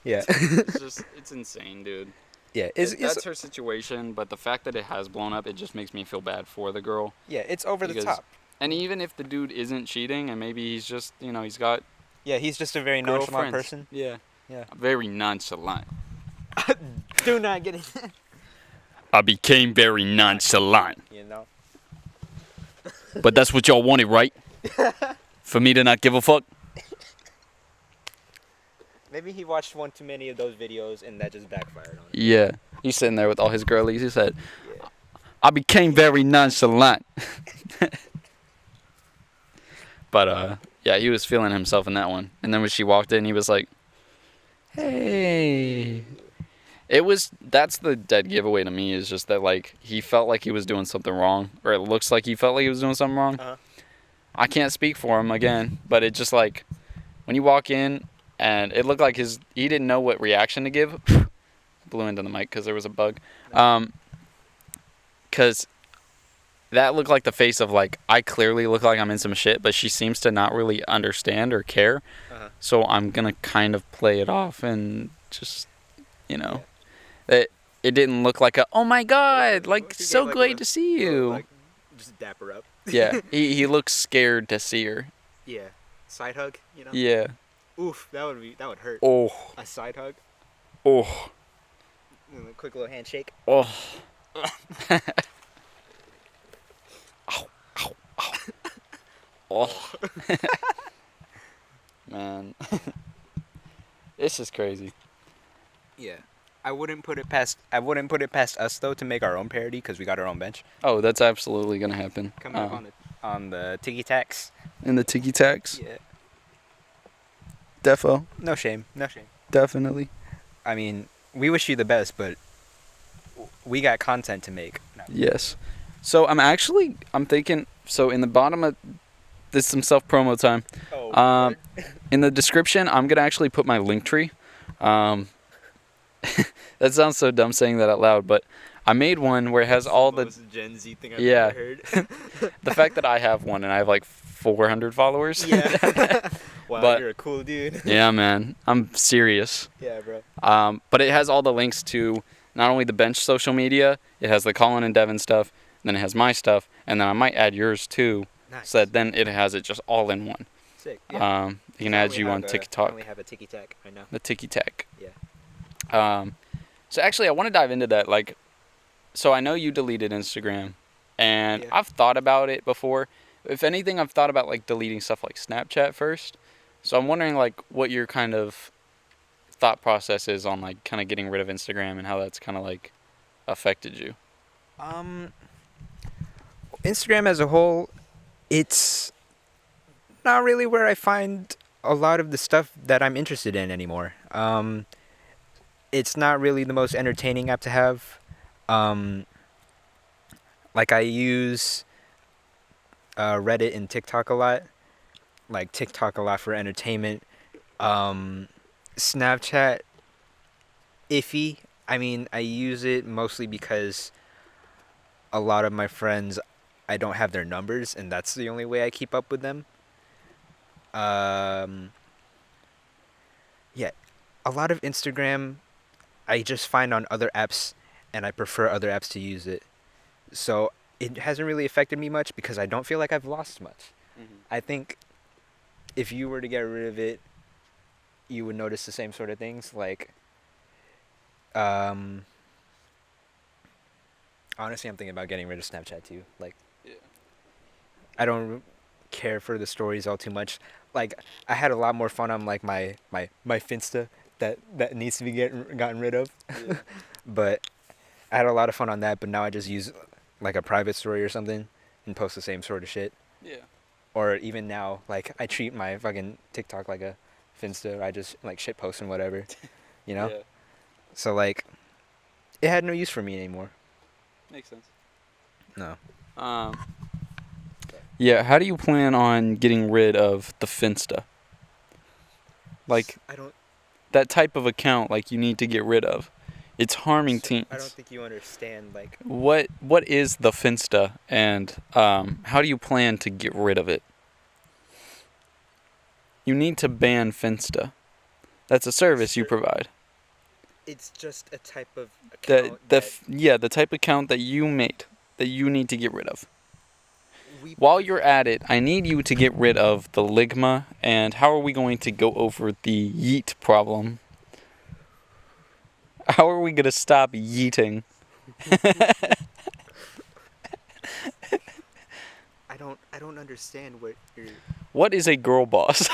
Yeah. It's insane, dude. Yeah. That's her situation, but the fact that it has blown up, it just makes me feel bad for the girl. Yeah, it's over the Because- top. And even if the dude isn't cheating, and maybe he's just, he's got Yeah, he's just a very nonchalant girlfriends. person. Yeah. Yeah. Very nonchalant. Do not get it. I became very nonchalant. You know. But that's what y'all wanted, right? For me to not give a fuck? Maybe he watched one too many of those videos and that just backfired on him. Yeah. He's sitting there with all his girlies. He said, I became very nonchalant. But, yeah, he was feeling himself in that one. And then when she walked in, he was like, hey. That's the dead giveaway to me, is just that, like, he felt like he was doing something wrong. Or it looks like he felt like he was doing something wrong. Uh-huh. I can't speak for him again, but it just, like, when you walk in, and it looked like he didn't know what reaction to give. Blew into the mic because there was a bug. Because that looked like the face of, like, I clearly look like I'm in some shit, but she seems to not really understand or care. Uh-huh. So I'm going to kind of play it off and just, it didn't look like oh my God, like, He so gave, like, great a to see you. Like, just dap her up. Yeah, he looks scared to see her. Yeah. Side hug, you know? Yeah. Oof, that would hurt. Oh. A side hug. Oh. And a quick little handshake. Oh. Ow, ow, ow. Oh. Man. This is crazy. Yeah. I wouldn't put it past us though to make our own parody because we got our own bench. Oh, that's absolutely gonna happen. Coming up on the Tiki Tacs. In the Tiki Tacs. Yeah. Defo. No shame. Definitely. I mean, we wish you the best, but we got content to make. No. Yes. So I'm thinking, so in the bottom of this is some self promo time. Oh. In the description, I'm gonna actually put my link tree. That sounds so dumb saying that out loud, but I made one where it has all the Gen Z thing I've Yeah. ever heard. the fact that I have one and I have like 400 followers. Yeah. Wow, But- you're a cool dude. Yeah, man. I'm serious. Yeah, bro. But it has all the links to not only the bench social media, it has the Colin and Devin stuff, then it has my stuff, and then I might add yours too, Nice. so that then it has it just all in one. Sick. Yeah. It can add you on I TikTok, only have a Tiki Tac right now. the Tiki Tac. Yeah. So actually, I want to dive into that. Like, so I know you deleted Instagram, and Yeah. I've thought about it before. If anything, I've thought about like deleting stuff like Snapchat first. So I'm wondering like what your kind of thought process is on like kind of getting rid of Instagram and how that's kind of like affected you. Instagram as a whole, it's not really where I find a lot of the stuff that I'm interested in anymore. It's not really the most entertaining app to have. Like I use Reddit and TikTok a lot. Like TikTok a lot for entertainment. Snapchat, iffy. I mean, I use it mostly because a lot of my friends, I don't have their numbers, and that's the only way I keep up with them. Yeah, a lot of Instagram, I just find on other apps, and I prefer other apps to use it. So it hasn't really affected me much because I don't feel like I've lost much. I think if you were to get rid of it, you would notice the same sort of things, like Honestly, I'm thinking about getting rid of Snapchat too. Like, Yeah. I don't care for the stories all too much. Like, I had a lot more fun on like my Finsta that needs to be gotten rid of. Yeah. But I had a lot of fun on that. But now I just use like a private story or something and post the same sort of shit. Yeah. Or even now, like I treat my fucking TikTok like a Finsta. I just like shit post and whatever, you know. Yeah. So like, it had no use for me anymore. Makes sense. No. Yeah, how do you plan on getting rid of the Finsta? Like, I don't. that type of account, like, you need to get rid of. It's harming teens. I don't think you understand. Like, What is the Finsta, and how do you plan to get rid of it? You need to ban Finsta. That's a service you Sure. provide. it's just a type of The account the type of account that you made that you need to get rid of. we While you're at it, I need you to get rid of the ligma. And how are we going to go over the yeet problem? How are we going to stop yeeting? I don't understand what you're. What is a girl boss?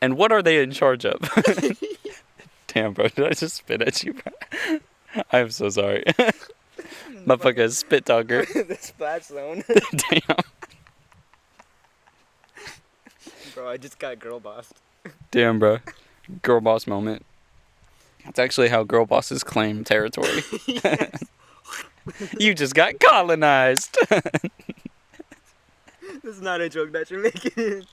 And what are they in charge of? Damn, bro, did I just spit at you, bro? I'm so sorry. Motherfucker, spit talker. The splash zone. Damn. Bro, I just got girl bossed. Damn, bro. Girl boss moment. That's actually how girl bosses claim territory. You just got colonized. This is not a joke that you're making.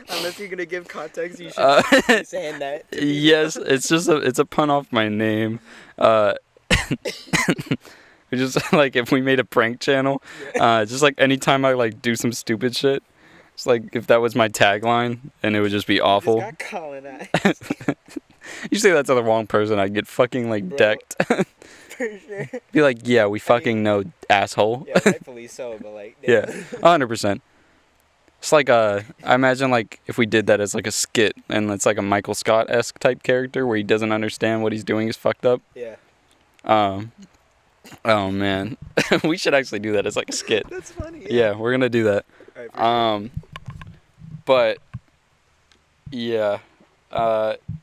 Unless you're gonna give context, you should be saying that. Yes, it's a pun off my name. It's just like if we made a prank channel, just like anytime I like do some stupid shit, it's like if that was my tagline and it would just be awful. Just got colonized. You say that to the wrong person, I'd get fucking like Bro. decked. For sure. Be like, yeah, we fucking know, asshole. Yeah, rightfully so, but like. Yeah, 100%. It's like I imagine like if we did that as like a skit and it's like a Michael Scott-esque type character where he doesn't understand what he's doing is fucked up. Yeah. Oh man, we should actually do that as like a skit. That's funny. Yeah, we're gonna do that. Alright, for sure. But yeah,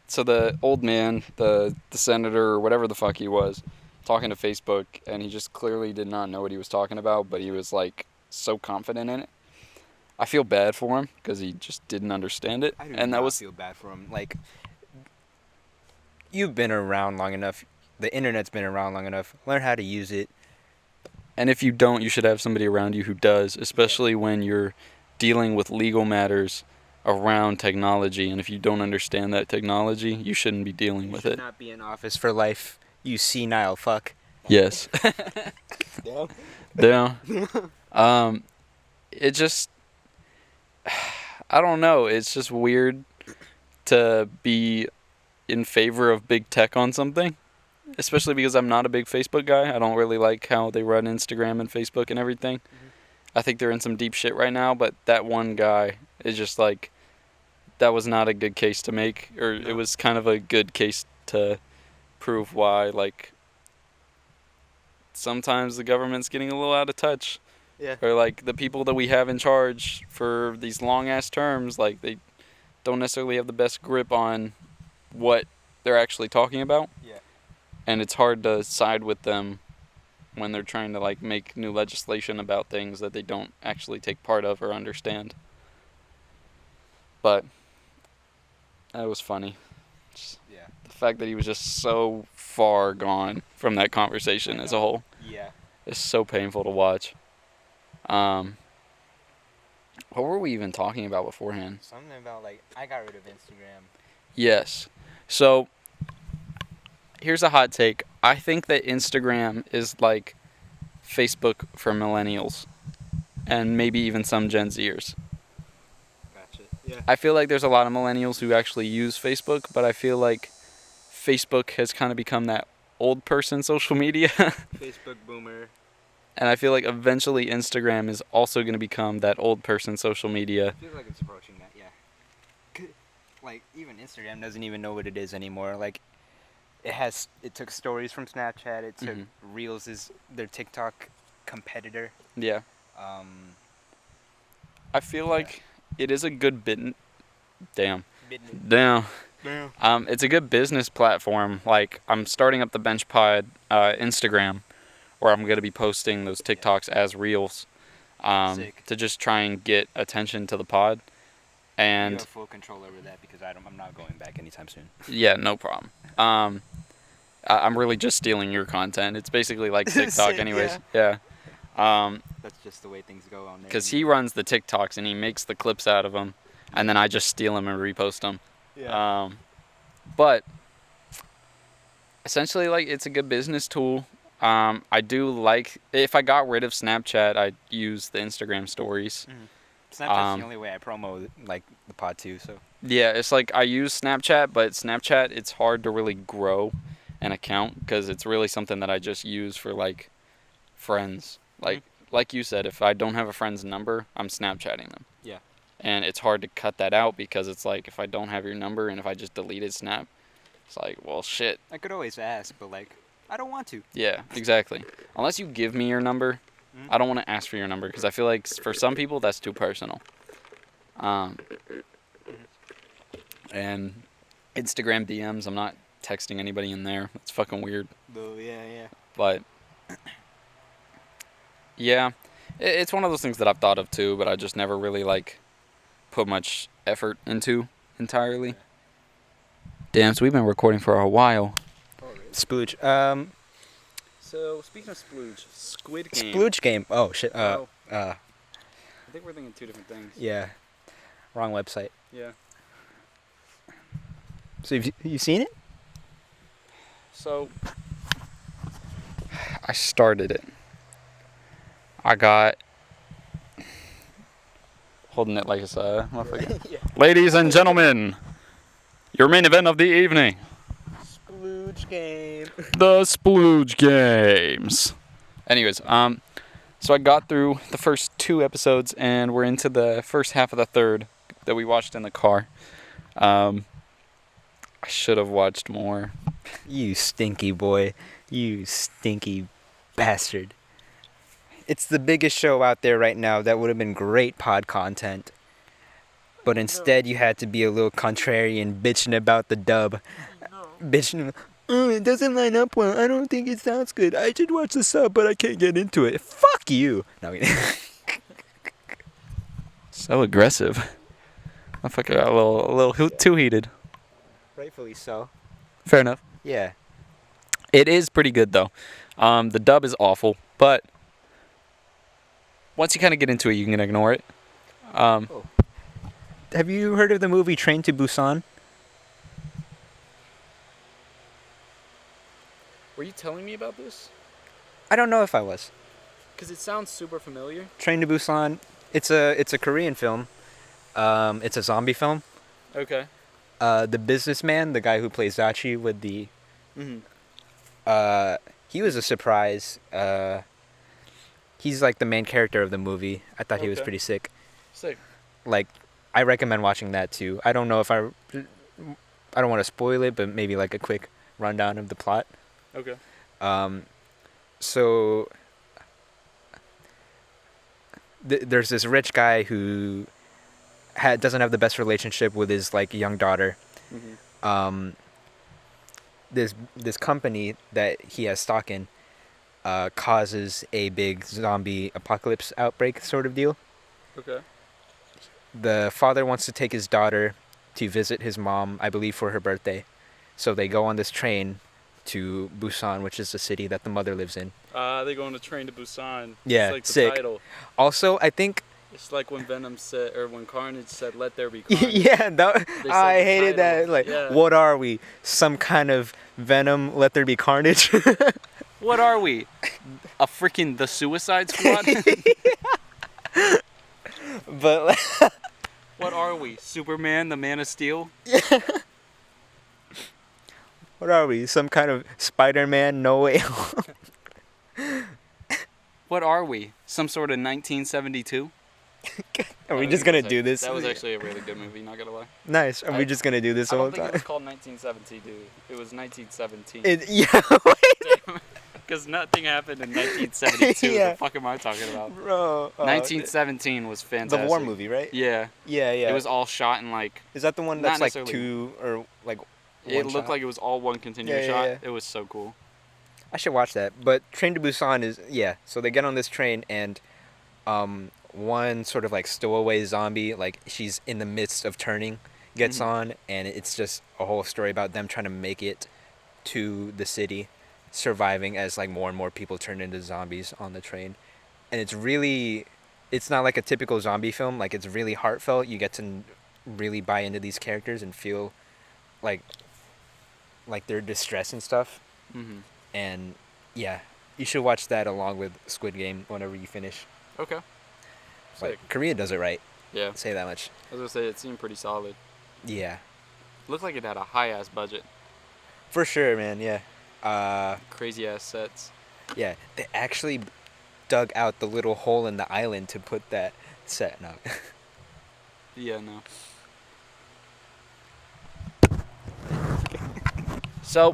so the old man, the senator or whatever the fuck he was, talking to Facebook, and he just clearly did not know what he was talking about, but he was like so confident in it. I feel bad for him because he just didn't understand it, I do and not that was feel bad for him. Like, you've been around long enough. The internet's been around long enough. Learn how to use it. And if you don't, you should have somebody around you who does, especially when you're dealing with legal matters around technology. And if you don't understand that technology, you shouldn't be dealing with it. Not be in office for life. You senile fuck. Yes. Yeah. Yeah. It just, I don't know. It's just weird to be in favor of big tech on something. Especially because I'm not a big Facebook guy. I don't really like how they run Instagram and Facebook and everything. Mhm. I think they're in some deep shit right now, but that one guy is just like, that was not a good case to make. Or it was kind of a good case to prove why, like, sometimes the government's getting a little out of touch. Yeah. Or, like, the people that we have in charge for these long-ass terms, like, they don't necessarily have the best grip on what they're actually talking about. Yeah. And it's hard to side with them when they're trying to like make new legislation about things that they don't actually take part of or understand. But that was funny. Just Yeah. the fact that he was just so far gone from that conversation as a whole Yeah. is so painful to watch. What were we even talking about beforehand? Something about like I got rid of Instagram. Yes. So here's a hot take. I think that Instagram is like Facebook for millennials and maybe even some Gen Zers. Gotcha. Yeah. I feel like there's a lot of millennials who actually use Facebook, but I feel like Facebook has kind of become that old person social media. Facebook boomer. And I feel like eventually Instagram is also going to become that old person social media. I feel like it's approaching that. Yeah. like even Instagram doesn't even know what it is anymore. Like it took stories from Snapchat. It took Reels is their TikTok competitor. Yeah. Um, I feel like it is a good bit. Damn. Damn. It's a good business platform. Like, I'm starting up the Bench Pod Instagram, where I'm going to be posting those TikToks as Reels, Sick. to just try and get attention to the pod. You And have full control over that because I'm not going back anytime soon. yeah, no problem. I'm really just stealing your content. It's basically like TikTok, Sick, anyways. Yeah. That's just the way things go on there. Because he runs the TikToks and he makes the clips out of them, and then I just steal them and repost them. Yeah. But essentially, like, it's a good business tool. I do like, if I got rid of Snapchat, I'd use the Instagram stories. Snapchat's the only way I promo like the pod too. So Yeah, it's like I use Snapchat, but Snapchat, it's hard to really grow an account because it's really something that I just use for, like, friends. Like you said, if I don't have a friend's number, I'm Snapchatting them. Yeah. And it's hard to cut that out because it's like, if I don't have your number and if I just deleted Snap, it's like, well, shit. I could always ask, but like I don't want to. Yeah, exactly. Unless you give me your number, I don't want to ask for your number because I feel like for some people that's too personal. And Instagram DMs, I'm not texting anybody in there. That's fucking weird. Oh yeah. But yeah, it's one of those things that I've thought of too, but I just never really like put much effort into entirely. Damn, so we've been recording for a while. Splooge. So speaking of Splooge, Squid Game. Splooge game. Oh shit. I think we're thinking two different things. Yeah. Wrong website. Yeah. So you seen it? So I started it. I got holding it like it's a motherfucker. Yeah. Ladies and gentlemen, your main event of the evening. Splooge game. The Splooge Games. Anyways, so I got through the first 2 episodes, and we're into the first half of the third that we watched in the car. I should have watched more. You stinky boy. You stinky bastard. It's the biggest show out there right now that would have been great pod content. But instead you had to be a little contrarian bitching about the dub. Bitching, oh, it doesn't line up well. I don't think it sounds good. I should watch the sub, but I can't get into it. Fuck you. No, So aggressive. Motherfucker got a little too heated. rightfully so. Fair enough. Yeah. It is pretty good though. The dub is awful, but once you kind of get into it, you can ignore it. Have you heard of the movie Train to Busan? Were you telling me about this? I don't know if I was. Because it sounds super familiar. Train to Busan. It's a Korean film. It's a zombie film. Okay. The businessman, the guy who plays Zachi with the he was a surprise. He's like the main character of the movie. I thought he was Okay. pretty sick. Sick. Like, I recommend watching that too. I don't know if I don't want to spoil it, but maybe like a quick rundown of the plot. Okay. So there's this rich guy who doesn't have the best relationship with his like young daughter. This company that he has stock in causes a big zombie apocalypse outbreak sort of deal. Okay. The father wants to take his daughter to visit his mom, I believe, for her birthday. So they go on this train to Busan, which is the city that the mother lives in. They go on a train to Busan. Yeah, It's like the sick. title. Also, I think It's like when Venom said, or when Carnage said, "Let there be carnage." yeah, They said I the hated that. title. Like, Yeah. what are we? Some kind of Venom? Let there be carnage. What are we? A freaking The Suicide Squad? But What are we? Superman, the Man of Steel? what are we? Some kind of Spider-Man? No way. What are we? Some sort of 1972? Are we just gonna do this? That was actually a really good movie. Not gonna lie. Nice. Are we just gonna do this I all don't the think it time? was called 1917, dude. It was 1917. Yeah. Because nothing happened in 1972. Yeah. The fuck am I talking about? Bro. 1917 was fantastic. The war movie, right? Yeah. Yeah. It was all shot in like. Is that the one not that's like necessarily- 2 or like? It one looked shot? like it was all one continuous Yeah, shot. yeah. It was so cool. I should watch that. But Train to Busan is So they get on this train and, one sort of like stowaway zombie, like she's in the midst of turning, gets Mhm. on, and it's just a whole story about them trying to make it to the city, surviving as like more and more people turn into zombies on the train, and it's not like a typical zombie film. Like it's really heartfelt. You get to really buy into these characters and feel like their distress and stuff. Mm-hmm. And yeah, you should watch that along with Squid Game whenever you finish. Okay. But Sick. Korea does it right. Yeah. Say that much. I was gonna say it seemed pretty solid. Yeah, Looked like it had a high ass budget. for sure, man. Yeah, Crazy ass sets. yeah. They actually dug out the little hole in the island to put that set. No. Yeah, no. So,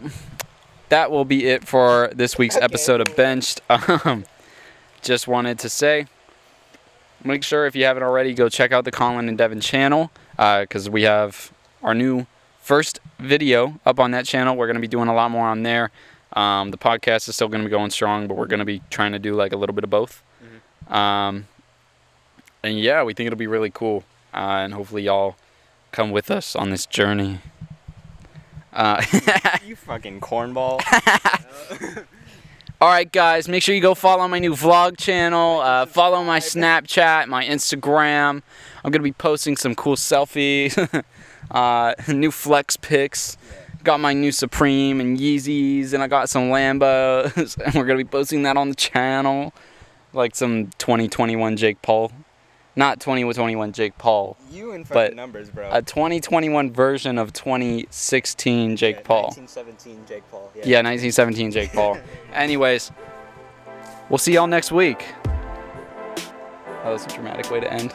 that will be it for this week's Okay. episode of Benched. Just wanted to say, make sure if you haven't already, go check out the Colin and Devin channel, because we have our new first video up on that channel. We're going to be doing a lot more on there. The podcast is still going to be going strong, but we're going to be trying to do like a little bit of both. And yeah, we think it'll be really cool. And hopefully y'all come with us on this journey. You fucking cornball. All right, guys, make sure you go follow my new vlog channel. Follow my Snapchat, my Instagram. I'm going to be posting some cool selfies, new flex pics. Got my new Supreme and Yeezys, and I got some Lambos. And we're going to be posting that on the channel. Like some 2021 Jake Paul. Not 2021 Jake Paul. You and But numbers, bro. A 2021 version of 2016 Jake Paul. 1917 Jake Paul. Yeah, 1917 Jake Paul. Anyways, we'll see y'all next week. That was a dramatic way to end.